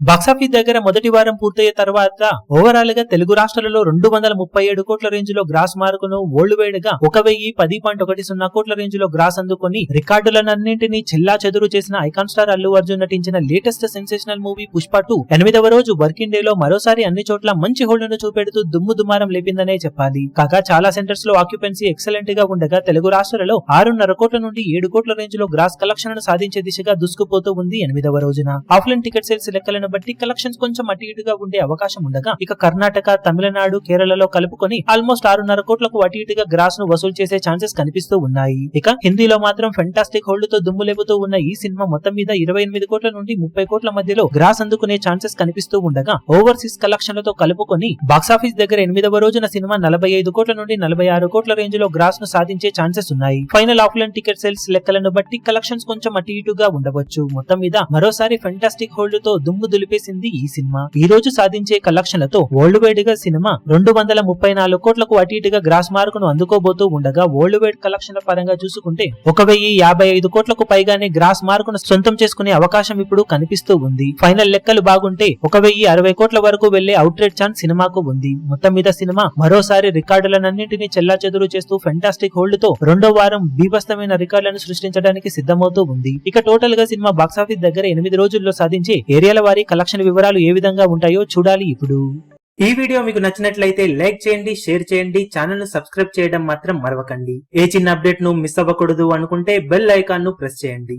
Box office దగ్గర మొదటి వారం పూర్తయ్యే తర్వాత ఓవరాల్ గా తెలుగు రాష్ట్రాలలో 237 కోట్ల రేంజ్ లో గ్రాస్ మార్కును వరల్డ్ వైడ్ గా 1010.10 కోట్ల రేంజ్ లో గ్రాస్ అందుకొని రికార్డులన్నింటినీ చెల్లా చెదురు చేసిన ఐకాన్ స్టార్ అల్లు అర్జున్ నటించిన లేటెస్ట్ సెన్సేషనల్ మూవీ పుష్ప 2 8వ రోజు వర్కింగ్ డే లో మరోసారి అన్ని చోట్ల మంచి హోల్డ్ ను చూపెడుతూ దుమ్ము దుమారం లేపిందనే చెప్పాలి. కాగా చాలా సెంటర్స్ లో ఆక్యుపెన్సీ ఎక్సలెంట్ గా ఉండగా తెలుగు రాష్ట్రాలలో 6.5 కోట్ల నుండి 7 కోట్ల రేంజ్ లో గ్రాస్ కలెక్షన్ ను సాధించే దిశగా దూసుకుపోతూ ఉంది 8వ రోజున. ఆఫ్లైన్ టికెట్ సేల్స్ లెక్కలను బట్టి కలెక్షన్స్ కొంచెం అటు ఇటుగా ఉండే అవకాశం ఉండగా ఇక కర్ణాటక, తమిళనాడు, కేరళలో కలుపుకొని ఆల్మోస్ట్ 6.5 కోట్లకు అటు ఇటుగా గ్రాస్ ను వసూలు చేసే ఛాన్సెస్ కనిపిస్తూ ఉన్నాయి. ఇక హిందీలో మాత్రం ఫెంటాస్టిక్ హోల్డ్ తో దుమ్ము లేపుతూ ఉన్న ఈ సినిమా మొత్తం మీద 28 కోట్ల నుండి 30 కోట్ల మధ్యలో గ్రాస్ అందుకునే ఛాన్సెస్ కనిపిస్తూ ఉండగా ఓవర్సీస్ కలెక్షన్లతో కలుపుకొని బాక్సాఫీస్ దగ్గర 8వ రోజున సినిమా 45 కోట్ల నుండి 46 కోట్ల రేంజ్ లో గ్రాస్ ను సాధించే ఛాన్సెస్ ఉన్నాయి. ఫైనల్ ఆఫ్లైన్ టికెట్ సేల్స్ లెక్కలను బట్టి కలెక్షన్స్ కొంచెం అటు ఇటుగా ఉండవచ్చు. మొత్తం మీద మరోసారి ఫెంటాస్టిక్ హోల్డ్ తో దుమ్ము దులిపేసింది ఈ సినిమా. ఈ రోజు సాధించే కలెక్షన్లతో వరల్డ్ వైడ్ గా సినిమా 234 కోట్లకు అటు ఇటుగా గ్రాస్ మార్కును అందుకోబోతూ ఉండగా వరల్డ్ వైడ్ కలెక్షన్ల పరంగా చూసుకుంటే 1055 కోట్లకు పైగానే గ్రాస్ మార్కును సొంతం చేసుకునే అవకాశం ఇప్పుడు కనిపిస్తూ ఉంది. ఫైనల్ లెక్కలు బాగుంటే 1060 కోట్ల వరకు వెళ్లే అవుట్ రేట్ ఛాన్స్ సినిమాకు ఉంది. మొత్తం మీద సినిమా మరోసారి రికార్డులన్నింటినీ చెల్లాచెదురు చేస్తూ ఫెంటాస్టిక్ హోల్డ్ తో రెండో వారం బీభత్సమైన రికార్డులను సృష్టించడానికి సిద్ధమవుతూ ఉంది. ఇక టోటల్ గా సినిమా బాక్సాఫీస్ దగ్గర 8 రోజుల్లో సాధించే ఏరియాల వారీ కలెక్షన్ వివరాలు ఏ విధంగా ఉంటాయో చూడాలి ఇప్పుడు. ఈ వీడియో మీకు నచ్చినట్లయితే లైక్ చేయండి, షేర్ చేయండి, ఛానల్ ను సబ్స్క్రైబ్ చేయడం మాత్రం మరవకండి. ఏ చిన్న అప్డేట్ ను మిస్ అవ్వకూడదు అనుకుంటే బెల్ ఐకాన్ ను ప్రెస్ చేయండి.